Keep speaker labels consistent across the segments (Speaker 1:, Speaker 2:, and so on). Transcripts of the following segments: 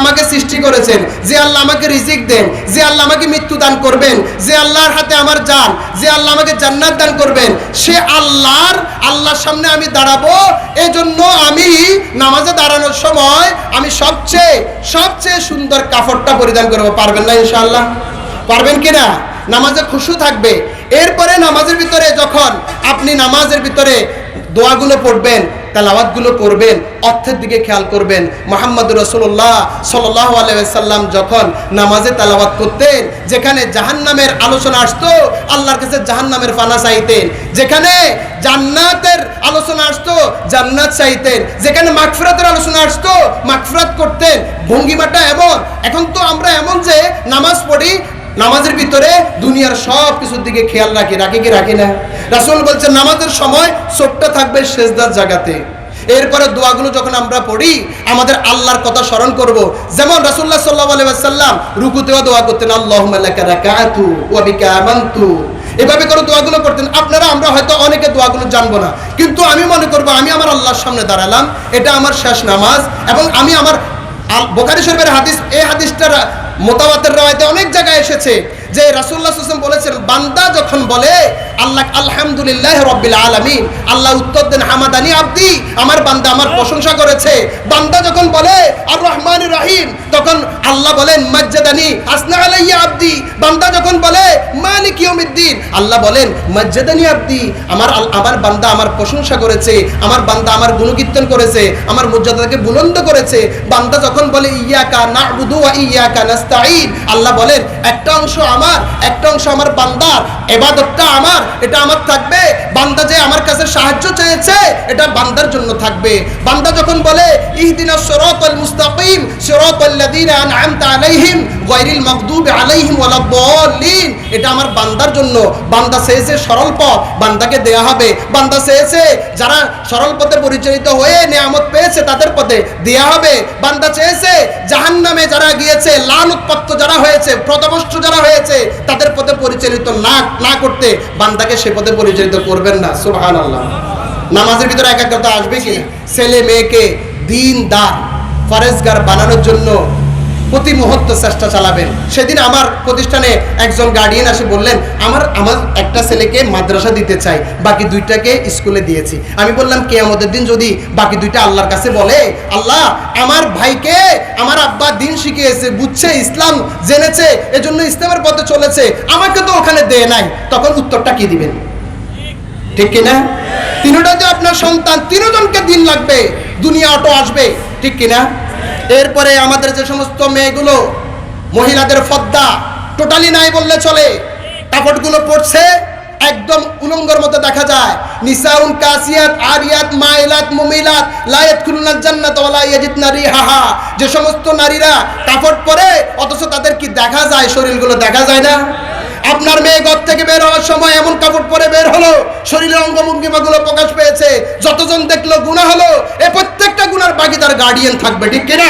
Speaker 1: আমাকে সৃষ্টি করেছেন, যে আল্লাহ আমাকে রিজিক দেন, যে আল্লাহ আমাকে মৃত্যু দান করবেন, যে আল্লাহর হাতে আমার জান, যে আল্লাহ আমাকে জান্নাত দান করবেন, সে আল্লাহর সামনে আমি দাঁড়াবো। এজন্য আমি নামাজে দাঁড়ানোর সময় আমি সবচেয়ে সুন্দর কাপড়টা পরিধান করবো। পারবেন না ইনশাআল্লাহ? পারবেন কিনা? নামাজে খুশু থাকবে। এরপরে নামাজের ভিতরে যখন আপনি নামাজের ভিতরে দোয়াগুলো পড়বেন, তেলাওয়াতগুলো করবেন, অর্থের দিকে খেয়াল করবেন। মুহাম্মদুর রাসূলুল্লাহ সাল্লাল্লাহু আলাইহি ওয়াসাল্লাম যখন নামাজে তেলাওয়াত করতেন, যেখানে জাহান্নামের আলোচনা আসতো আল্লাহর কাছে জাহান্নামের ফানা চাইতেন, যেখানে জান্নাতের আলোচনা আসতো জান্নাত চাইতেন, যেখানে মাগফিরাতের আলোচনা আসতো মাগফিরাত করতেন। ভঙ্গিমাটা এমন, এখন তো আমরা এমন যে নামাজ পড়ি, নামাজের ভিতরে দুনিয়ার সব কিছুর দিকে খেয়াল রাখি কি রাখি না? রাসূল বলছেন নামাজের সময় চোখটা থাকবে সেজদার জায়গাতে। এরপরে দোয়াগুলো যখন আমরা পড়ি আমাদের আল্লাহর কথা স্মরণ করব। যেমন রাসূলুল্লাহ সাল্লাল্লাহু আলাইহি ওয়াসাল্লাম রুকুতেও দোয়া করতেন, আল্লাহুম্মা লাকা রাকাতু ওয়া বিকা আমানতু, এভাবে করে দোয়াগুলো করতেন। আমরা হয়তো অনেকে দোয়াগুলো জানবো না, কিন্তু আমি মনে করব আমি আমার আল্লাহর সামনে দাঁড়ালাম, এটা আমার শেষ নামাজ, এবং আমি আমার বুখারী শরীফের হাদিস, এই হাদিসটা মুতাওয়াতির রাওয়ায়াতে অনেক জায়গায় এসেছে যে রাসূলুল্লাহ সাল্লাল্লাহু আলাইহি ওয়াসাল্লাম বলেছেন, বান্দা যখন বলে আল্লাহ আলহামদুলিল্লাহি রাব্বিল আলামিন, আল্লাহ উত্তর দেন হামাদানি আব্দি, আমার বান্দা আমার প্রশংসা করেছে। বান্দা যখন বলে আর রহমানির রহিম, তখন আল্লাহ বলেন মাজ্জাদানি আসনা আলাইয়া আব্দি। বান্দা যখন বলে মালিক ইয়াউমিদ্দিন, আল্লাহ বলেন মাজ্জাদানি আব্দি, আমার বান্দা আমার প্রশংসা করেছে, আমার বান্দা আমার গুণকীর্তন করেছে, আমার মর্যাদাকে বুলন্দ করেছে। বান্দা যখন বলে ইয়াকা না'বুদু ওয়া ইয়াকা নাস্তাঈন, আল্লাহ বলেন একটা অংশ আমার, একটা অংশ আমার বান্দার, ইবাদতটা আমার, এটা আমার থাকবে। বান্দা যে আমার কাছে সাহায্য চেয়েছে এটা বান্দার জন্য থাকবে। বান্দা যখন বলে ইহদিনাস সিরাতাল মুস্তাকিম সিরাতাল্লাযীনা আন'আমতা আলাইহিম গায়রিল মাগদুবি আলাইহিম ওয়ালাদ-দাল্লিন, এটা আমার বান্দার জন্য। বান্দা চেয়েছে সরল পথ, বান্দাকে দেয়া হবে। বান্দা চেয়েছে যারা সরল পথে পরিচালিত হয়ে নিয়ামত পেয়েছে তাদের পথে দেয়া হবে। বান্দা চেয়েছে জাহান্নামে যারা গিয়েছে, লানতপ্রাপ্ত যারা হয়েছে, পথভ্রষ্ট যারা হয়েছে, তাদের পথে পরিচালিত না করতে, বান্দাকে সে পথে পরিচালিত করবেন না। সুবহানাল্লাহ। নামাজের ভিতরে একাগ্রতা আসবে কি? ছেলে মেয়েকে দিনদার ফরেজগার বানানোর জন্য প্রতি মুহূর্ত চেষ্টা চালাবেন। সেদিন আমার প্রতিষ্ঠানে একজন গার্ডিয়ান এসে বললেন, আমার একটা ছেলেকে মাদ্রাসা দিতে চাই, বাকি দুইটাকে স্কুলে দিয়েছি। আমি বললাম কিয়ামতের দিন যদি বাকি দুইটা আল্লাহর কাছে বলে, আল্লাহ আমার ভাইকে আমার আব্বা দিন শিখিয়েছে, বুঝছে, ইসলাম জেনেছে, এজন্য ইসলামের পথে চলেছে, আমাকে তো ওখানে দেয় নাই, তখন উত্তরটা কি দিবেন? ঠিক কিনা? তিনটা যে আপনার সন্তান, তিনজনকে দিন লাগবে, দুনিয়া অটো আসবে, ঠিক কিনা? এরপরে আমাদের যে সমস্ত মেয়েগুলো, মহিলাদের পর্দা টোটালি নাই বললে চলে, কাপড়গুলো পরছে একদম উলঙ্গর মতো দেখা যায়। নিসাউন কাসিয়াত আরিয়াত মাইলাত মুমিলাত লা ইয়াদখুলুনাল জান্নাত ওয়া লা ইয়াজিদনা রিহাহা, যে সমস্ত নারীরা কাপড় পরে অথচ তাদের কি দেখা যায়? শরীরগুলো দেখা যায় না? আপনার মেয়ে ঘর থেকে বের হওয়ার সময় এমন কাপড় পরে বের হলো, শরীরের অঙ্গভঙ্গিমাগুলো প্রকাশ পেয়েছে, যতজন দেখলো গুনাহ হলো। এই প্রত্যেকটা গুনার ভাগীদার গার্ডিয়ান থাকবে, ঠিক কিনা?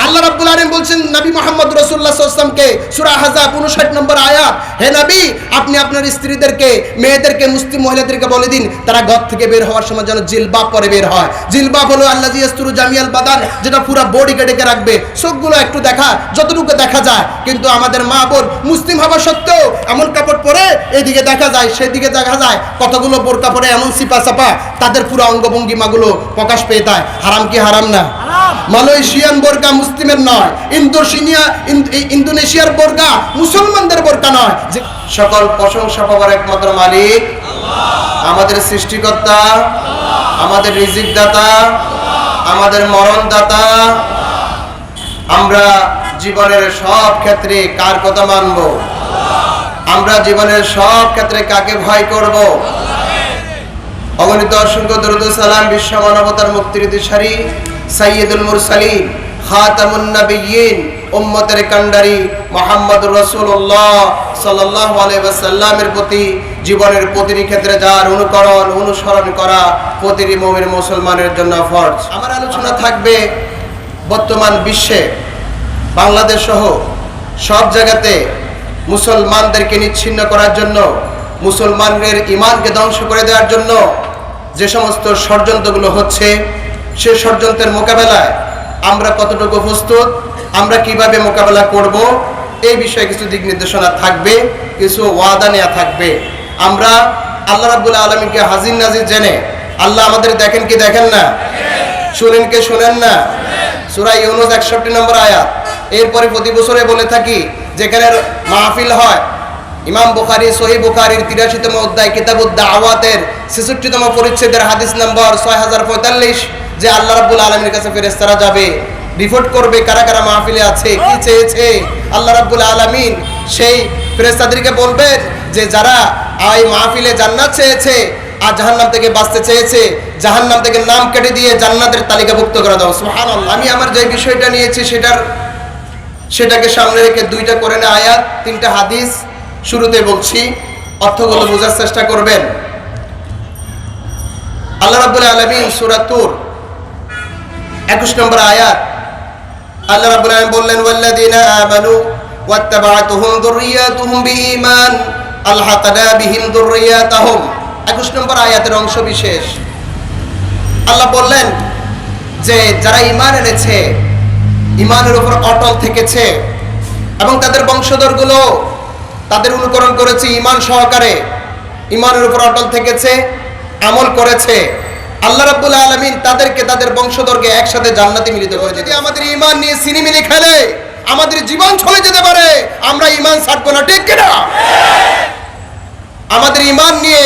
Speaker 1: আল্লাহ রাব্বুল আলামিন বলছেন নবী মুহাম্মদ রাসূলুল্লাহ সাল্লাল্লাহু আলাইহি ওয়াসাল্লামকে, সূরা আহজাব 59 নম্বর আয়াত, হে নবী আপনি আপনার স্ত্রীদেরকে, মেয়েদেরকে, মুসলিম মহিলাদেরকে বলে দিন তারা ঘর থেকে বের হওয়ার সময় যেন জিলবাব পরে বের হয়। জিলবাব হলো আল্লাযী ইয়াসতুরু জামিয়াল বাদান, যেটা পুরো বডিকে ঢেকে রাখবে, চোখগুলো একটু দেখা, যতটুকু দেখা যায়। কিন্তু আমাদের মা বোন মুসলিম হওয়া সত্ত্বেও এমন কাপড় পরে এদিকে দেখা যায় সেদিকে দেখা যায়, কতগুলো বোরকা পরে এমন সিপা সাপা, তাদের পুরো অঙ্গভঙ্গিমাগুলো প্রকাশ পেয়ে যায়। হারাম কি হারাম না? মালয়েশিয়ান বোরকা মুসলিমের নয়, ইন্দোনেশিয়ার বোরকা মুসলমানদের বোরকা নয়। যে সকল প্রশংসা পাওয়ার একমাত্র মালিক আল্লাহ, আমাদের সৃষ্টিকর্তা, আমাদের রিজিক দাতা, আমাদের মরণ দাতা। আমরা জীবনের সব ক্ষেত্রে কার কথা মানব? আমরা জীবনের সব ক্ষেত্রে কাকে ভয় করব? অগণিত অসংখ্য দরুদ ও সালাম বিশ্ব মানবতার মুক্তির দিশারি সাইয়্যিদুল মুরসালিন খাতামুন নবিয়্যিন উম্মতের কান্ডারি মুহাম্মদুর রাসূলুল্লাহ সাল্লাল্লাহু আলাইহি ওয়াসাল্লামের প্রতি জীবনের প্রতিটি ক্ষেত্রে যার অনুকরণ অনুসরণ করা প্রতিটি মুমিন মুসলমানের জন্য ফরজ। আমার আলোচনা থাকবে বর্তমান বিশ্বে, বাংলাদেশ সহ সব জায়গাতে মুসলমানদেরকে নিচ্ছিন্ন করার জন্য, মুসলমানদের ঈমানকে ধ্বংস করে দেওয়ার জন্য যে সমস্ত ষড়যন্ত্রগুলো হচ্ছে, সে ষড়যন্ত্রের মোকাবেলায় আমরা কতটুকু প্রস্তুত, আমরা কিভাবে মোকাবেলা করব এই বিষয়ে কিছু দিক নির্দেশনা থাকবে, কিছু ওয়াদা নেওয়া থাকবে। আমরা আল্লাহ রাব্বুল আলামিনকে হাজির নাজির জেনে, আল্লাহ আমাদের দেখেন কি দেখেন না, শুনেন কে শুনেন না, সূরা ইউনূস 61 নম্বর আয়াত। এরপরে প্রতি বছরে বলে থাকি যেখানে মাহফিল হয়, ইমাম বুখারী সহিহ বুখারীর 83তম অধ্যায় কিতাবুদ দাওয়াতের 66তম পরিচ্ছেদের হাদিস নম্বর 6045, যে আল্লাহ রাব্বুল আলামিনের কাছে ফেরেশতারা যাবে, রিপোর্ট করবে কারা কারা মাহফিলে আছে, কি চেয়েছে আল্লাহ রাব্বুল আলামিন। সেই ফেরেশতাদেরকে বলবেন যে যারা এই মাহফিলে জান্নাত চেয়েছে আর জাহান্নাম থেকে বাঁচতে চেয়েছে, জাহান্নাম থেকে নাম কেটে দিয়ে জান্নাতের তালিকাভুক্ত করে দাও। সুবহানাল্লাহ। আমি আমার যে বিষয়টা নিয়েছি সেটাকে সামনে রেখে দুইটা করে না আয়াত, তিনটা হাদিস শুরুতে বলছি, অর্থগুলো বোঝার চেষ্টা করবেন। আল্লাহ রাব্বুল আলামিন সূরা তুর 21 নম্বর আয়াত, আল্লাহ রাব্বুল আলামিন বললেন ওয়াল্লাযীনা আমানু ওয়াত্তাবা'তুহুম যুররিয়াতুহুম বিঈমান আলহাকনা বিহিম যুররিয়াতাহুম। 21 নম্বর আয়াতের অংশ বিশেষ। আল্লাহ বললেন যে যারা ঈমান এনেছে, ঈমানের উপর অটল থেকেছে এবং তাদের বংশধরগুলো তাদের অনুকরণ করেছে ঈমান সহকারে, ঈমানের উপর অটল থেকেছে, আমল করেছে, আল্লাহ রাব্বুল আলামিন তাদেরকে তাদের বংশধরকে একসাথে জান্নাতে মিলিত করে। যদি আমাদের ঈমান নিয়ে সিনেমিনি খেলে আমাদের জীবন চলে যেতে পারে, আমরা ঈমান ছাড়বো না, ঠিক কিনা? আমাদের ঈমান নিয়ে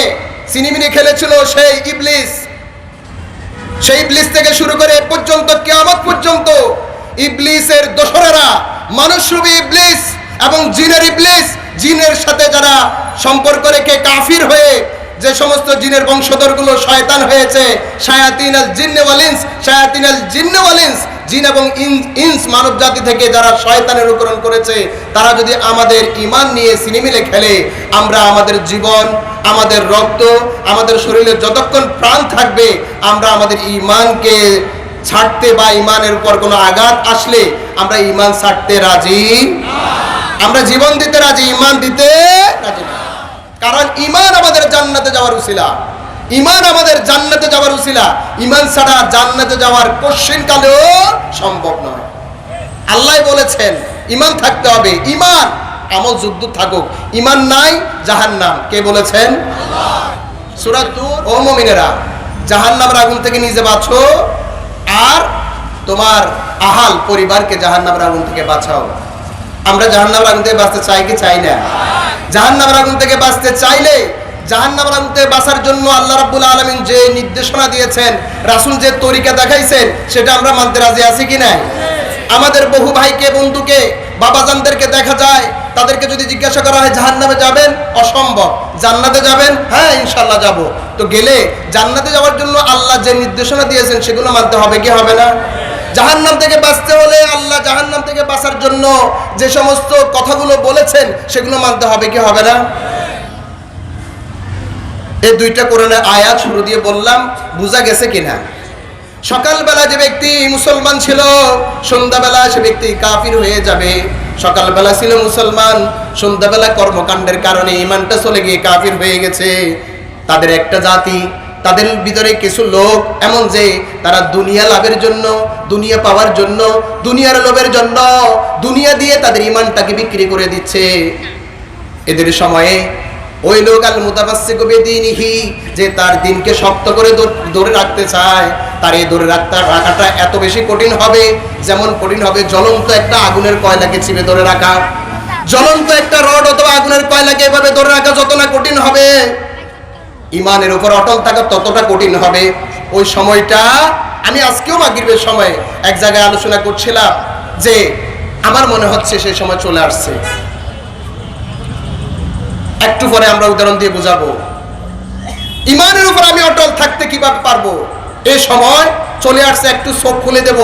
Speaker 1: সিনেমিনি খেলেছিল সেই ইবলিস। সেই ইবলিস থেকে শুরু করে পর্যন্ত কিয়ামত পর্যন্ত ইবলিসের দোসরেরা, মানুষরূপী ইবলিস এবং জিনের ইবলিস, জিনের সাথে যারা সম্পর্ক রেখে কাফির হয়ে যে সমস্ত জিনের বংশধরগুলো শয়তান হয়েছে, শায়াতিনাল জিন্নে ওয়াল ইনস, শায়াতিনাল জিন্নে ওয়াল ইনস, জিন এবং ইনস মানব জাতি থেকে যারা শয়তানের অনুকরণ করেছে, তারা যদি আমাদের ঈমান নিয়ে সিনেমিলে খেলে, আমরা আমাদের জীবন, আমাদের রক্ত, আমাদের শরীরে যতক্ষণ প্রাণ থাকবে আমরা আমাদের ঈমানকে ছাড়তে বা ঈমানের উপর কোনো আঘাত আসলে আমরা ঈমান ছাড়তে রাজি না। আমরা জীবন দিতে রাজি, ঈমান দিতে রাজি না। কারণ ঈমান আমাদের জান্নাতে যাওয়ার উসিলা, ঈমান আমাদের জান্নাতে যাওয়ার উসিলা। ঈমান ছাড়া জান্নাতে যাওয়ার কোশ্চেনকালেও সম্ভব নয়। আল্লাহ বলেছেন ঈমান থাকতে হবে, ঈমান আমল যুদ্ধ থাকুক, ঈমান নাই জাহান্নাম। কে বলেছেন? আল্লাহ। সূরা তুর। ও মুমিনেরা, জাহান্নামের আগুন থেকে নিজে বাঁচো আর তোমার আহাল পরিবারকে জাহান্নামের আগুন থেকে বাঁচাও। আমরা জাহান্নামের আগুন থেকে বাঁচতে চাই কি চাই না? জাহান্নামের আগুন থেকে বাঁচতে চাইলে, জাহান্নামের আগুন থেকে বাঁচার জন্য আল্লাহ রাব্বুল আলামিন যে নির্দেশনা দিয়েছেন, রাসূল যে তরিকা দেখাইছেন, সেটা আমরা মানতে রাজি আছি কি নাই? আমাদের বহু ভাইকে, বন্ধুকে, বাবাজানদেরকে দেখা যায়, তাদেরকে যদি জিজ্ঞাসা করা হয় জাহান্নামে যাবেন, অসম্ভব। জান্নাতে যাবেন, হ্যাঁ ইনশাআল্লাহ যাব। তো গেলে জান্নাতে যাওয়ার জন্য আল্লাহ যে নির্দেশনা দিয়েছেন সেগুলো মানতে হবে কি হবে না? জাহান্নাম থেকে বাঁচতে হলে আল্লাহ জাহান্নাম থেকে বাঁচার জন্য যে সমস্ত কথাগুলো বলেছেন সেগুলো মানতে হবে কি হবে না? এই দুইটা কোরআনের আয়াত শুরু দিয়ে বললাম, বুঝা গেছে কিনা? সকালবেলা যে ব্যক্তি মুসলমান ছিল, সন্ধ্যাবেলা সে ব্যক্তি কাফির হয়ে যাবে। সকালবেলা ছিল মুসলমান, সন্ধ্যাবেলা কর্মকাণ্ডের কারণে ঈমানটা চলে গিয়ে কাফির হয়ে গেছে। তাদের একটা জাতি, তাদের ভিতরে কিছু লোক এমন যে তারা দুনিয়া লাভের জন্য, দুনিয়া পাওয়ার জন্য, দুনিয়ার লোভের জন্য দুনিয়া দিয়ে তাদের ঈমানটাকে বিক্রি করে দিচ্ছে। এদের সময়ে ওই লোক আল মুতামাসসিকু বিদীনিহি, যে তার দিনকে শক্ত করে ধরে রাখতে চায়, তার এই ধরে রাখাটা এত বেশি কঠিন হবে যেমন কঠিন হবে জ্বলন্ত একটা আগুনের কয়লাকে চিপে ধরে রাখা। জ্বলন্ত একটা রড অথবা আগুনের কয়লাকে এভাবে ধরে রাখা যত না কঠিন হবে, ঈমানের উপর অটল থাকা ততটা কঠিন হবে। ওই সময়টা আমি আজকেও মাগরিবের সময় এক জায়গায় আলোচনা করছিলাম যে আমার মনে হচ্ছে সেই সময় চলে আসছে। একটু পরে আমরা উদাহরণ দিয়ে বোঝাবো ঈমানের উপর আমি অটল থাকতে কিভাবে পারবো। এই সময় চলে আসছে, একটু চোখ খুলে দেব,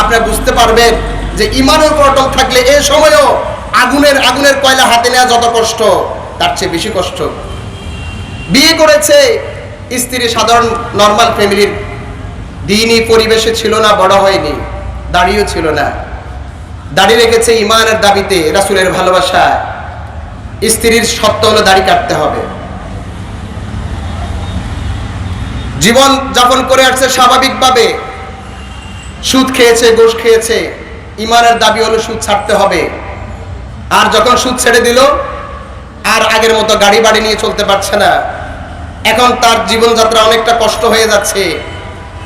Speaker 1: আপনারা বুঝতে পারবেন যে ঈমানের উপর অটল থাকলে এই সময়ও আগুনের কয়লা হাতে নেওয়া যত কষ্ট, তার চেয়ে বেশি কষ্ট। বিয়ে করেছে, স্ত্রী সাধারণ নর্মাল ফ্যামিলির, দিনই পরিবেশে ছিল না, বড় হয়নি, দাড়িও ছিল না, দাড়ি রেখেছে ঈমানের দাবিতে, রাসূলের ভালোবাসা। স্ত্রীর শর্ত হলো দাড়ি কাটতে হবে। জীবন যাপন করে আসছে স্বাভাবিকভাবে, সুদ খেয়েছে, ঘুষ খেয়েছে, ইমানের দাবি হলো সুদ ছাড়তে হবে। আর যখন সুদ ছেড়ে দিল, আর আগের মতো গাড়ি বাড়ি নিয়ে চলতে পারছে না, এখন তার জীবনযাত্রা অনেকটা কষ্ট হয়ে যাচ্ছে।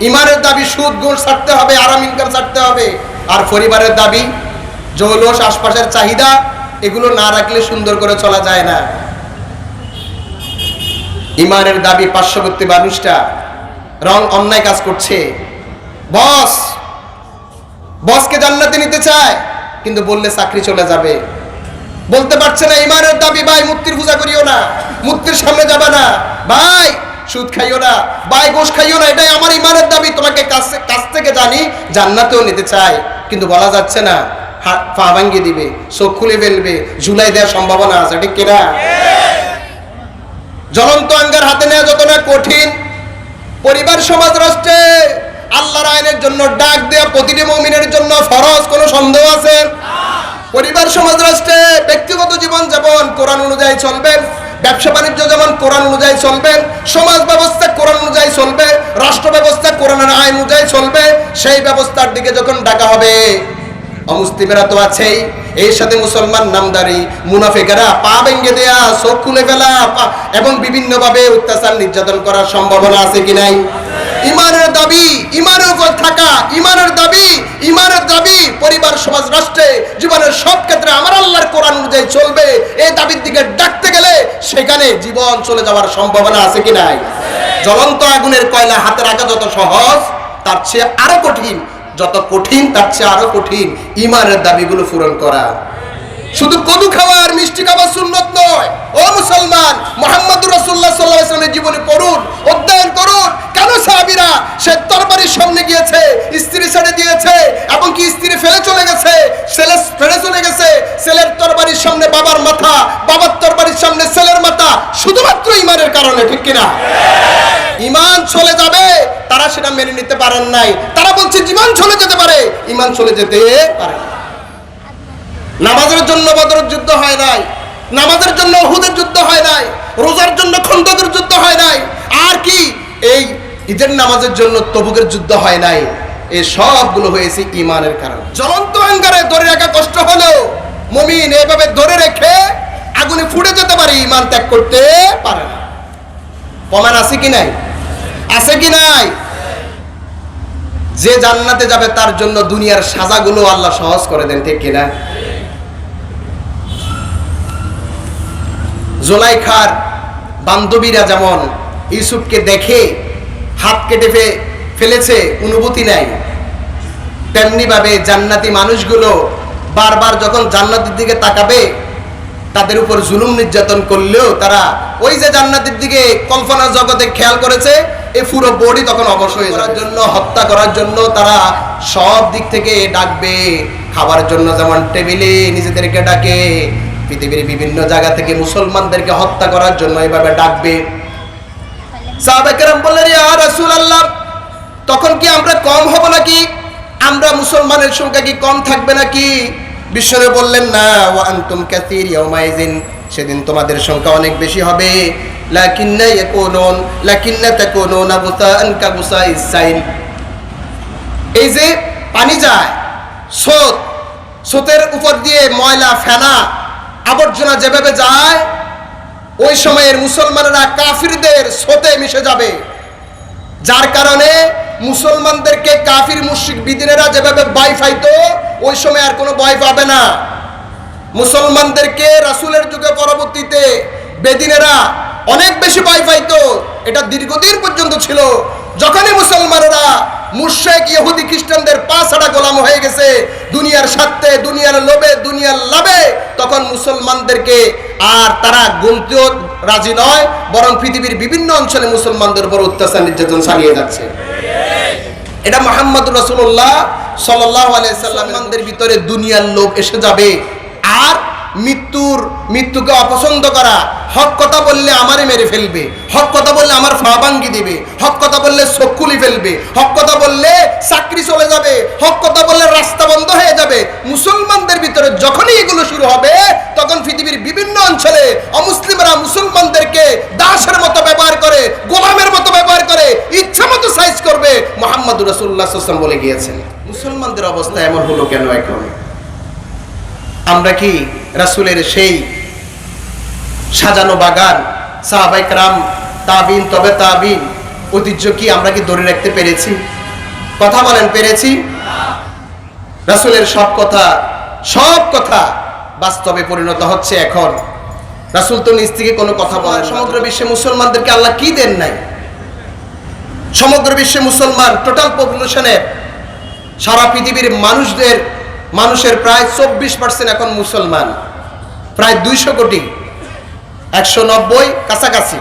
Speaker 1: ইমানের দাবি সুদ ঘুষ ছাড়তে হবে, আরাম ইনকাম ছাড়তে হবে। আর পরিবারের দাবি জৌলস, আশপাশের চাহিদা, এগুলো না রাখলে সুন্দর করে চলা যায় না। ইমানের দাবি পার্শ্ববর্তী মানুষটা অন্যায় কাজ করছে, বসকে জান্নাতে নিতে চায়, কিন্তু বললে চাকরি চলে যাবে, বলতে পারছে না। ইমানের দাবি, ভাই মূর্তির পূজা করিও না, মূর্তির সামনে যাবে না, ভাই সুদ খাইও না, ভাই ঘুষ খাইও না, এটাই আমার ইমানের দাবি। তোমাকে কাছ থেকে জানি জান্নাতেও নিতে চাই, কিন্তু বলা যাচ্ছে না, পা ভাঙ্গিয়ে দিবে, চোখ খুলে ফেলবে, ঝুলাই দেওয়ার সম্ভাবনা আছে, ঠিক কিনা? জ্বলন্ত আঙ্গার হাতে নেওয়া যত না কঠিন, পরিবার সমাজ রাষ্ট্রে আল্লাহর আইনের জন্য ডাক দেয়া প্রতিটি মুমিনের জন্য ফরজ, কোনো সন্দেহ আছে? পরিবার সমাজ রাষ্ট্রে ব্যক্তিগত জীবন যেমন কোরআন অনুযায়ী চলবেন, ব্যবসা বাণিজ্য যেমন কোরআন অনুযায়ী চলবেন, সমাজ ব্যবস্থা কোরআন অনুযায়ী চলবে, রাষ্ট্র ব্যবস্থা কোরআনের আইন অনুযায়ী চলবে, সেই ব্যবস্থার দিকে যখন ডাকা হবে, অমুসলিমেরা তো আছেই, এর সাথে মুসলমান নামদারি মুনাফিকেরা পা ভেঙে দেয়া, চোখ খুলে ফেলা এবং বিভিন্ন ভাবে অত্যাচার নির্যাতন করার সম্ভাবনা আছে কি নাই? ইমানের দাবি, ইমানের উপর থাকা, ইমানের দাবি পরিবার সমাজ রাষ্ট্রে জীবনের সব ক্ষেত্রে আমার আল্লাহর কোরআন অনুযায়ী চলবে, এই দাবির দিকে ডাকতে গেলে সেখানে জীবন চলে যাওয়ার সম্ভাবনা আছে কি নাই? জ্বলন্ত আগুনের কয়লা হাতে রাখা যত সহজ, তার চেয়ে আরো কঠিন, যত কঠিন তার চেয়ে আরো কঠিন ইমানের দাবিগুলো পূরণ করা। শুধু কদু খাওয়া আর মিষ্টি খাওয়া সুন্নত নয়। ও মুসলমান, মুহাম্মদুর রাসূলুল্লাহ সাল্লাল্লাহু আলাইহি ওয়াসাল্লামের জীবনী পড়ুন, অধ্যয়ন করুন। কেন সাহাবীরা সে তরবারির সামনে গিয়েছে, স্ত্রী ছেড়ে দিয়েছে, এবং কি স্ত্রী ফেলে চলে গেছে, ছেলের তরবারির সামনে বাবার মাথা, বাবার তরবারির সামনে ছেলের মাথা, শুধুমাত্র ইমানের কারণে, ঠিক কিনা? ইমান চলে যাবে, তারা সেটা মেনে নিতে পারেন নাই। তারা বলছে জীবন চলে যেতে পারে, ইমান চলে যেতে পারে না। নামাজের জন্য বদরের যুদ্ধ হয় নাই, নামাজের জন্য উহুদের যুদ্ধ হয় নাই, রোজার জন্য খন্দকের যুদ্ধ হয় নাই, আর কি এই ঈদের নামাজের জন্য তবুকের যুদ্ধ হয় নাই। এই সবগুলো হয়েছে ইমানের কারণে। জ্বলন্ত আঙ্গারে ধরে রাখা কষ্ট হলেও মুমিন এইভাবে ধরে রেখে আগুনে পুড়ে যেতে পারে, ইমান ত্যাগ করতে পারে না। প্রমাণ আছে কি নাই? আছে কি নাই? যে জান্নাতে যাবে তার জন্য দুনিয়ার সাজাগুলো আল্লাহ সহজ করে দেন, ঠিক কিনা? জুলাইখার বান্ধবীরা যেমন ইউসুফকে দেখে হাত কেটে ফেলেছে, অনুভূতি নাই, তেমনি ভাবে জান্নাতি মানুষগুলো বারবার যখন জান্নাতের দিকে তাকাবে, তাদের উপর জুলুম নির্যাতন করলেও তারা ওই যে জান্নাতের দিকে কল্পনা জগতে খেয়াল করেছে, এই পুরো বডি তখন অবশ হয়ে যাওয়ার জন্য, হত্যা করার জন্য তারা সব দিক থেকে ডাকবে। খাবার জন্য যেমন টেবিলে নিজেদেরকে ডাকে, পৃথিবীর বিভিন্ন জায়গা থেকে মুসলমানদেরকে হত্যা করার জন্য এভাবে ডাকবে। সাহাবায়ে কেরাম বললেন, ইয়া রাসূলুল্লাহ, তখন কি আমরা কম হব নাকি? আমরা মুসলমানের সংখ্যা কি কম থাকবে নাকি? বিশ্বনবী বললেন, না, ওয়া আনতুম কাসীর ইয়াউমাইযিন, সেদিন তোমাদের সংখ্যা অনেক বেশি হবে। লাকিন্না তাকুনুনা গুসাআন কাগুসাইস সাইল, এই যে পানি যায়, স্রোতের উপর দিয়ে ময়লা ফেনা আবর্জনা যেভাবে যায়, ওই সময়ের মুসলমানেরা কাফিরদের স্রোতে মিশে যাবে, যার কারণে মুসলমানদেরকে কাফির মুশরিক বিদিনেরা যেভাবে ভয় পাইতো, ওই সময় আর কোনো ভয় পাবে না। মুসলমানদেরকে রাসূলের যুগে পরবর্তীতে বেদিনেরা অনেক বেশি ভয় পাইতো, এটা দীর্ঘদিন পর্যন্ত ছিল। যখনই মুসলমানেরা মুশরিক ইহুদি খ্রিস্টানদের পা ছাড়া গোলাম হয়ে গেছে দুনিয়ার স্বার্থে, দুনিয়ার লোভে, দুনিয়ার লাভে, তখন মুসলমানদেরকে আর তারা গুনতেও রাজি নয়, বরং পৃথিবীর বিভিন্ন অঞ্চলে মুসলমানদের উপর অত্যাচার নির্যাতন চালিয়ে যাচ্ছে। এটা মুহাম্মদুর রাসূলুল্লাহ সাল্লাল্লাহু আলাইহি সাল্লামের ভিতরে দুনিয়ার লোভ এসে যাবে। আর মৃত্যুকে অপছন্দ করা, হক কথা বললে আমারে মেরে ফেলবে, হক কথা বললে আমার পা ভাঙ্গি দিবে, হক কথা বললে চোখ খুলে ফেলবে, হক কথা বললে চাকরি চলে যাবে, হক কথা বললে রাস্তা বন্ধ হয়ে যাবে। মুসলমানদের ভিতরে যখনই এগুলো শুরু হবে, তখন পৃথিবীর বিভিন্ন অঞ্চলে অমুসলিমরা মুসলমানদেরকে দাসের মতো ব্যবহার করে, গোলামের মতো ব্যবহার করে, ইচ্ছা ইচ্ছা মতো সাইজ করবে, মুহাম্মদুর রাসূলুল্লাহ সাল্লাল্লাহু আলাইহি ওয়াসাল্লাম বলে গিয়েছেন। মুসলমানদের অবস্থা এমন হলো কেন এখন? আমরা কি রাসূলের সেই সাজানো বাগান, সাহাবায়ে কেরাম, তাবিন, তবে তাবিন ঐতিহ্য কি আমরা কি ধরে রাখতে পেরেছি? কথা বলেন, পেরেছি? রাসূলের সব কথা বাস্তবে পরিণত হচ্ছে এখন। রাসূল তো নিজ থেকে কোনো কথা বলেন। সমগ্র বিশ্বে মুসলমানদেরকে আল্লাহ কি দেন নাই? সমগ্র বিশ্বে মুসলমান টোটাল পপুলেশনের, সারা পৃথিবীর মানুষের প্রায় 24% এখন মুসলমান, প্রায় 200 কোটি, 190 কাছাকাছি,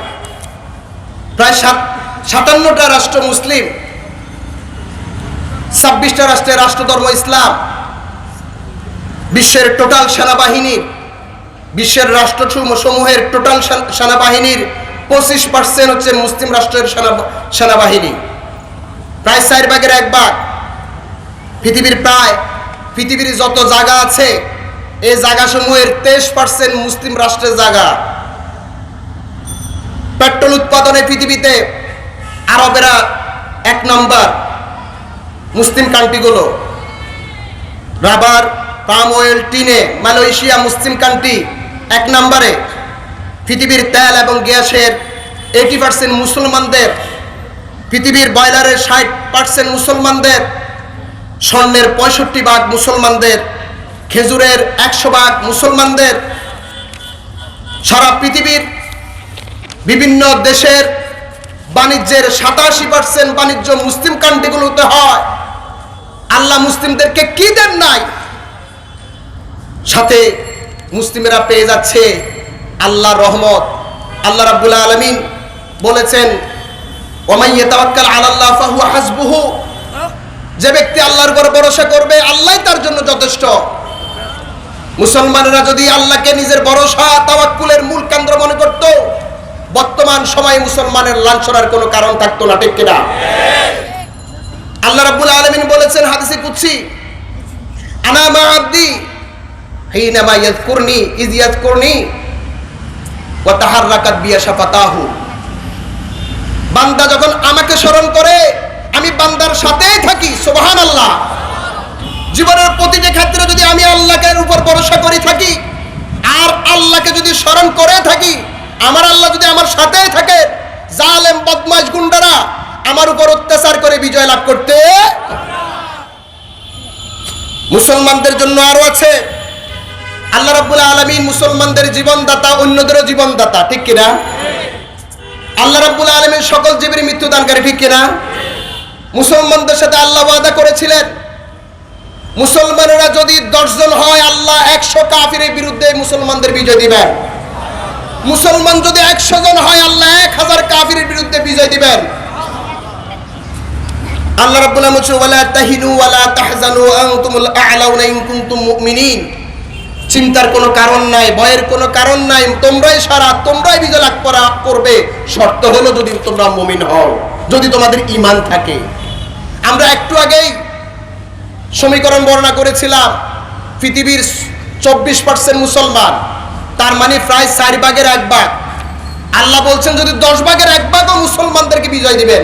Speaker 1: প্রায় 57টা রাষ্ট্র মুসলিম, 26টা রাষ্ট্রের রাষ্ট্রধর্ম ইসলাম। বিশ্বের টোটাল সেনাবাহিনীর, বিশ্বের রাষ্ট্রসমূহের টোটাল সেনাবাহিনীর 25% হচ্ছে মুসলিম রাষ্ট্রের সেনাবাহিনী, প্রায় 4 ভাগের 1 ভাগ। পৃথিবীর যত জায়গা আছে এই জায়গাসমূহের 23% মুসলিম রাষ্ট্রের জায়গা। পেট্রোল উৎপাদনে পৃথিবীতে আরবেরা 1 নম্বর, মুসলিম কান্ট্রিগুলো। রাবার, পাম অয়েল, টিনে মালয়েশিয়া মুসলিম কান্ট্রি 1 নম্বরে। পৃথিবীর তেল এবং গ্যাসের 80% মুসলমানদের, পৃথিবীর বয়লারের 60% মুসলমানদের, স্বর্ণের 65 ভাগ মুসলমানদের, খেজুরের 100 ভাগ মুসলমানদের। সারা পৃথিবীর বিভিন্ন দেশের বাণিজ্যের 87% বাণিজ্য মুসলিম কান্ট্রিগুলোতে হয়। আল্লাহ মুসলিমদেরকে কি দেন নাই? সাথে মুসলিমেরা পেয়ে যাচ্ছে আল্লাহর রহমত। আল্লাহ রাব্বুল আলামিন বলেছেন, ওয়ামান ইয়াতাওয়াক্কাল আলাল্লাহ ফাহুয়া হাসবুহু, যে ব্যক্তি আল্লাহর উপর ভরসা করবে আল্লাহই তার জন্য যথেষ্ট। মুসলমানরা যদি আল্লাহকে নিজের ভরসা, তাওয়াক্কুলের মূল কেন্দ্র মনে করত, বর্তমান সময়ে মুসলমানের লাঞ্ছনার কোনো কারণ থাকতো না, ঠিক কিনা? আল্লাহ রাব্বুল আলামিন বলেছেন হাদিসে কুদসি, আনা মা আবদি হিনামা ইয়াযকুরনি ইয ইয়াযকুরনি ওয়া তাহাররাকাত বিয়া শাফাতাহু। বান্দা যখন আমাকে স্মরণ করে আমি বান্দার সাথেই থাকি। সুবহানাল্লাহ। জীবনের প্রতিটি ক্ষেত্রে যদি আমি আল্লাহর উপর ভরসা করে থাকি আর আল্লাহকে যদি স্মরণ করে থাকি, আমার আল্লাহ যদি আমার সাথেই থাকে, জালেম বদমাশ গুন্ডারা আমার উপর অত্যাচার করে বিজয় লাভ করতে। মুসলমানদের জন্য আরো আছে। আল্লাহ রাব্বুল আলামিন মুসলমানদের জীবনদাতা, অন্যদেরও জীবনদাতা, ঠিক কিনা? আল্লাহ রাব্বুল আলামিন সকল জীবের মৃত্যু দানকারী, ঠিক কিনা? মুসলমানদের সাথে আল্লাহ ওয়াদা করেছিলেন, মুসলমানেরা যদি 10 জন হয় আল্লাহ 100 কাফিরের বিরুদ্ধে মুসলমানদের বিজয় দিবেন। মুসলমান যদি 100 জন হয় আল্লাহ 1000 কাফিরের বিরুদ্ধে বিজয় দিবেন। আল্লাহ রাব্বুল আলামিন বলেন, ওয়ালা তাহিনু ওয়ালা তাহজানু আনতুমুল আ'লাউনা ইন কুনতুম মুমিনিন। চিন্তার কোনো কারণ নাই, ভয়ের কোনো কারণ নাই, তোমরাই বিজয় লাভ করবে, শর্ত হলো যদি তোমরা মুমিন হও, যদি তোমাদের ঈমান থাকে। আমরা একটু আগেই সমীকরণ বর্ণনা করেছিলাম, পৃথিবীর 24% মুসলমান, তার মানে প্রায় 4 ভাগের 1 ভাগ। আল্লাহ বলছেন যদি 10 ভাগের 1 ভাগও মুসলমানদেরকে বিজয় দিবেন,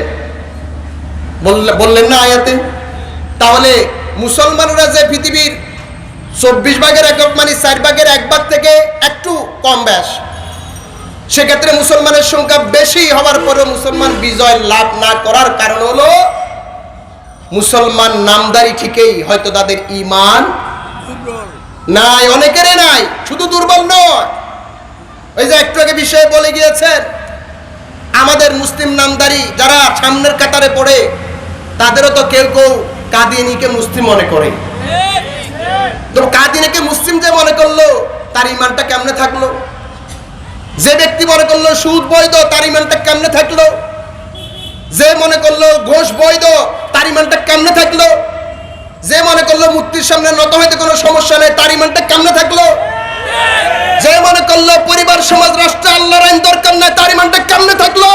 Speaker 1: বললেন না আয়াতে? তাহলে মুসলমানরা যে পৃথিবীর 24 ভাগের 1 ভাগ মানে 4 ভাগের 1 ভাগ থেকে একটু কম বেশ, সেক্ষেত্রে মুসলমানের সংখ্যা বেশি হওয়ার পরেও মুসলমান বিজয় লাভ না করার কারণ হলো মুসলমান নামদারি ঠিকই, হয়তো তাদের ঈমান নাই, অনেকেরই নাই, শুধু দুর্বল নয়। ওই যে একটু আগে বিষয়ে বলে গিয়েছেন, আমাদের মুসলিম নামদারি যারা সামনের কাতারে পড়ে তাদেরও তো কেউ কেউ কাদিয়ানীকে মুসলিম মনে করে। তো কাদিয়ানীকে মুসলিম যে মনে করলো তার ঈমানটা কেমনে থাকলো? যে ব্যক্তি মনে করলো সুদ বৈধ তার ঈমানটা কেমনে থাকলো? যে মনে করলো ঘোষ বৈধ তার ঈমানটা কেমনে থাকলো? যে মনে করলো মূর্তির সামনে নত হইতে কোনো সমস্যা নেই তার ঈমানটা কেমনে থাকলো? যে মনে করলো পরিবার সমাজ রাষ্ট্র আল্লাহর আইন দরকার নাই তার ঈমানটা কেমনে থাকলো?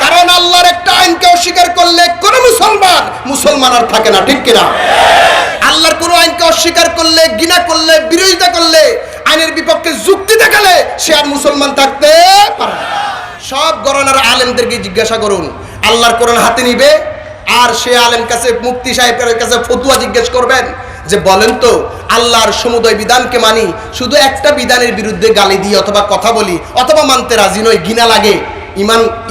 Speaker 1: কারণ আল্লাহর একটা আইনকে অস্বীকার করলে কোন মুসলমান আর থাকে না, ঠিক কিনা? আল্লাহর কোন আইনকে অস্বীকার করলে, ঘৃণা করলে, বিরোধিতা করলে, আইনের বিপক্ষে যুক্তি দেখালে সে আর মুসলমান থাকতে পারে না। সব গরানার আলেমদেরকে জিজ্ঞাসা করুন, আল্লাহর কোরআন হাতে নিবে, আর সে আলেম কাছে মুফতি সাহেবের কাছে ফতুয়া জিজ্ঞেস করবেন যে বলেন তো আল্লাহর সমুদয় বিধানকে মানি, শুধু একটা বিধানের বিরুদ্ধে গালি দিই অথবা কথা বলি অথবা মানতে রাজি নই, ঘৃণা লাগে,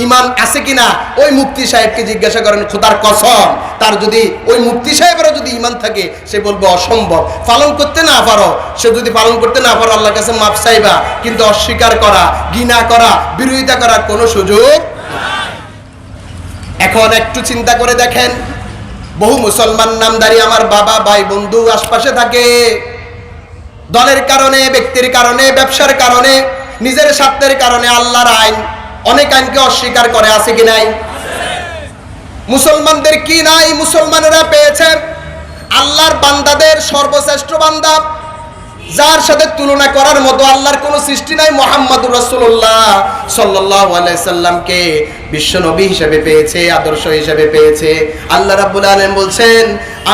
Speaker 1: ইমান আছে কিনা? ওই মুফতি সাহেবকে জিজ্ঞাসা করেন, খোদার কসম তার যদি ওই মুফতি সাহেবেরও যদি ইমান থাকে সে বলবে অসম্ভব। পালন করতে না পারো, সে যদি পালন করতে না পারো আল্লাহর কাছে মাপ চাইবা, কিন্তু অস্বীকার করা, ঘৃণা করা, বিরোধিতা করার কোনো সুযোগ। এখন একটু চিন্তা করে দেখেন, বহু মুসলমান নামধারী আমার বাবা, ভাই, বন্ধু আশপাশে থাকে, দলের কারণে, ব্যক্তির কারণে, ব্যবসার কারণে, নিজের স্বার্থের কারণে আল্লাহর আইন, অনেক আইনকে অস্বীকার করে, আছে কি নাই? মুসলমানদের কি নাই? মুসলমানেরা পেয়েছে আল্লাহর বান্দাদের সর্বশ্রেষ্ঠ বান্দা, যার সাথে তুলনা করার মতো আল্লাহর কোনো সৃষ্টি নাই, মুহাম্মদুর রাসূলুল্লাহ সাল্লাল্লাহু আলাইহি সাল্লামকে বিশ্ব নবী হিসেবে পেয়েছে, আদর্শ হিসেবে পেয়েছে। আল্লাহ রাব্বুল আলামিন বলছেন,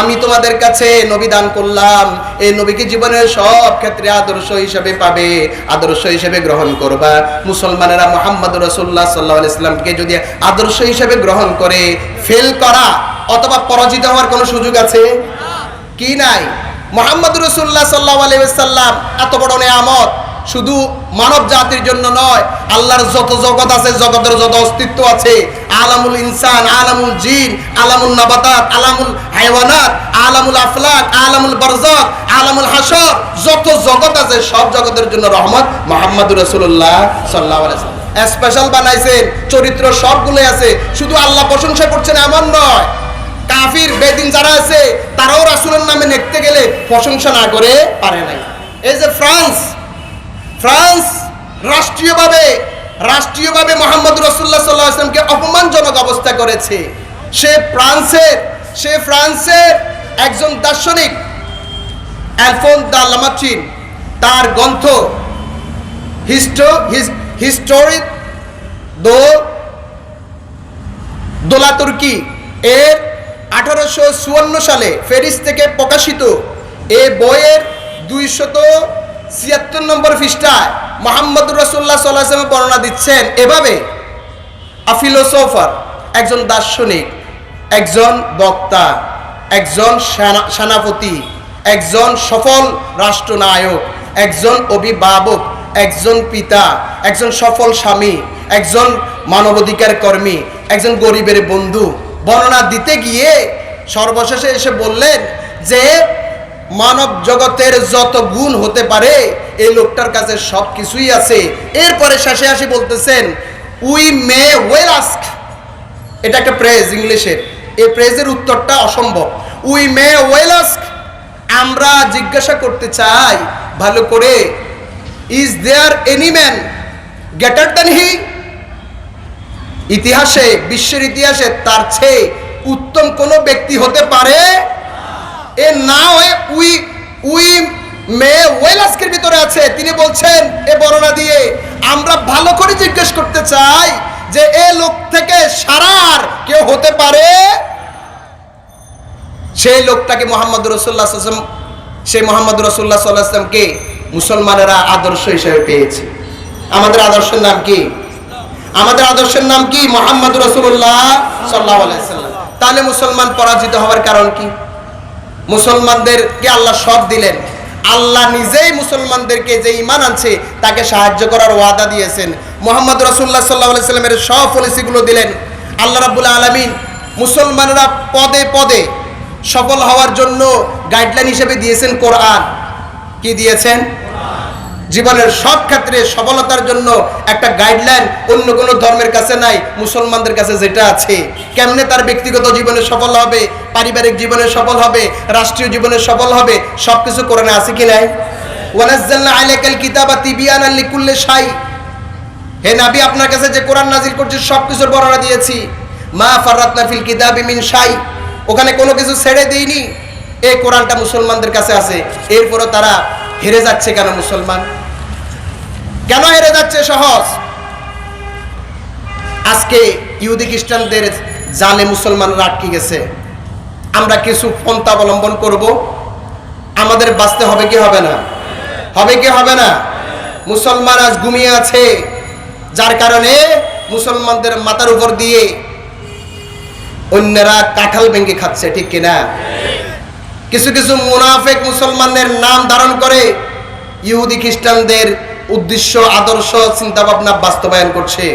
Speaker 1: আমি তোমাদের কাছে নবী দান করলাম, এই নবীকে জীবনের সব ক্ষেত্রে আদর্শ হিসেবে পাবে, আদর্শ হিসেবে গ্রহণ করবা। মুসলমানেরা মুহাম্মদুর রাসূলুল্লাহ সাল্লাল্লাহু আলাইহি সাল্লামকে যদি আদর্শ হিসেবে গ্রহণ করে ফেল করা অথবা পরাজিত হওয়ার কোনো সুযোগ আছে কি? নাই। মুহাম্মদুর রাসূলুল্লাহ সাল্লাল্লাহু আলাইহি ওয়াসাল্লাম এত বড় নিয়ামত শুধু মানব জাতির জন্য নয়, আল্লাহর যত জগৎ আছে, জগতের যত অস্তিত্ব আছে, আলামুল ইনসান, আলামুল জিন, আলামুল নাবাতাত, আলামুল হাইওয়ানাত, আলামুল আফলাক, আলামুল বারজাখ, আলামুল হাসর, যত জগৎ আছে সব জগতের জন্য রহমত মুহাম্মদুর রাসূলুল্লাহ সাল্লাল্লাহু আলাইহি ওয়াসাল্লাম স্পেশাল বানাইছেন। চরিত্র সবগুলো আছে, শুধু আল্লাহ প্রশংসা করছেন এমন নয়। কাফির বেদিন যারা আছে তারাও রাসূলের নামে লিখতে গেলে প্রশংসা না করে পারে নাই। এই যে ফ্রান্স রাষ্ট্রীয়ভাবে মুহাম্মদুর রাসূলুল্লাহ সাল্লাল্লাহু আলাইহি ওয়াসাল্লামকে অপমানজনক অবস্থা করেছে। সে ফ্রান্সের একজন দার্শনিক অ্যালফোন দা লামার্চিন, তার গ্রন্থ হিস্টোরি দোলা তুর্কি এর 1854 সালে প্যারিস থেকে প্রকাশিত এই বইয়ের 276 নম্বর পৃষ্ঠায় মুহাম্মদুর রাসূলুল্লাহ সাল্লাল্লাহু আলাইহি ওয়াসাল্লাম বর্ণনা দিচ্ছেন এভাবে, আ ফিলোসোফার, একজন দার্শনিক, একজন বক্তা, একজন সেনাপতি, একজন সফল রাষ্ট্রনায়ক, একজন অভিভাবক, একজন পিতা, একজন সফল স্বামী, একজন মানবাধিকার কর্মী, একজন গরিবের বন্ধু বর্ণনা দিতে গিয়ে সর্বশেষে এসে বললেন যে মানব জগতের যত গুণ হতে পারে এই লোকটার কাছে সব কিছুই আছে। এরপরে শেষে আসি বলতেছেন, উই মে ওয়েল আস্ক, এটা একটা প্রেজ ইংলিশের, এই প্রেজের উত্তরটা অসম্ভব। উই মে ওয়েল আস্ক, আমরা জিজ্ঞাসা করতে চাই ভালো করে, is there any man greater than he, ইতিহাসে, বিশ্বের ইতিহাসে তার চেয়ে উত্তম কোন ব্যক্তি হতে পারে? এ না হয়ে উই মে ওয়েল আস্কের ভিতরে আছে। তিনি বলছেন এ বর্ণনা দিয়ে, আমরা ভালো করে জিজ্ঞেস করতে চাই যে এ লোক থেকে সারার কেউ হতে পারে? সেই লোকটাকে মুহাম্মদুর রাসূলুল্লাহ সাল্লাল্লাহু আলাইহি ওয়াসাল্লাম, সেই মুহাম্মদুর রাসূলুল্লাহ সাল্লাল্লাহু আলাইহি ওয়াসাল্লামকে মুসলমানেরা আদর্শ হিসেবে পেয়েছে। আমাদের আদর্শের নাম কি? আমাদের আদর্শের নাম কি? মুহাম্মদুর রাসূলুল্লাহ সাল্লাল্লাহু আলাইহি ওয়াসাল্লাম। তাহলে মুসলমান পরাজিত হওয়ার কারণ কি? মুসলমানদেরকে আল্লাহ সব দিলেন, আল্লাহ নিজেই মুসলমানদেরকে যে ঈমান আনছে তাকে সাহায্য করার ওয়াদা দিয়েছেন। মুহাম্মদুর রাসূলুল্লাহ সাল্লাল্লাহু আলাইহি ওয়াসাল্লামের সব পলিসিগুলো দিলেন। আল্লাহ রাব্বুল আলামিন মুসলমানরা পদে পদে সফল হওয়ার জন্য গাইডলাইন হিসেবে দিয়েছেন কোরআন। কি দিয়েছেন? জীবনের সব ক্ষেত্রে সফলতার জন্য একটা গাইডলাইন অন্য কোনো ধর্মের কাছে নাই, মুসলমানদের কাছে যেটা আছে। কেমনে তার ব্যক্তিগত জীবনে সফল হবে, পারিবারিক জীবনে সফল হবে, রাষ্ট্রীয় জীবনে সফল হবে, সবকিছু কোরআনে আছে কি নাই? ওয়ানাজ্জালনা আলাইকাল কিতাবা তিবিয়ানান লিকুল্লি শাই, হে নবী আপনার কাছে যে কোরআন নাজিল করছি সবকিছুর বর্ণনা দিয়েছি। মা ফাররাতনা ফিল কিতাবি মিন শাই, ওখানে কোনো কিছু ছেড়ে দেইনি। এই কোরআনটা মুসলমানদের কাছে আছে, এরপরও তারা হেরে যাচ্ছে কেন? মুসলমান কেন হেরে যাচ্ছে? সহজ, আজকে ইহুদি খ্রিস্টানদের জালে মুসলমানরা আটকে গেছে। আমরা কিছু পন্থা অবলম্বন করব, আমাদের বাঁচতে হবে কি হবে না? হবে কি হবে না? মুসলমান আজ ঘুমিয়ে আছে, যার কারণে মুসলমানদের মাথার উপর দিয়ে অন্যরা কাঁঠাল ভেঙে খাচ্ছে, ঠিক কিনা? কিছু কিছু মুনাফিক মুসলমানের নাম ধারণ করে ইহুদি খ্রিস্টানদের উদ্দেশ্য, আদর্শ, চিন্তা ভাবনা বাস্তবায়ন করছে।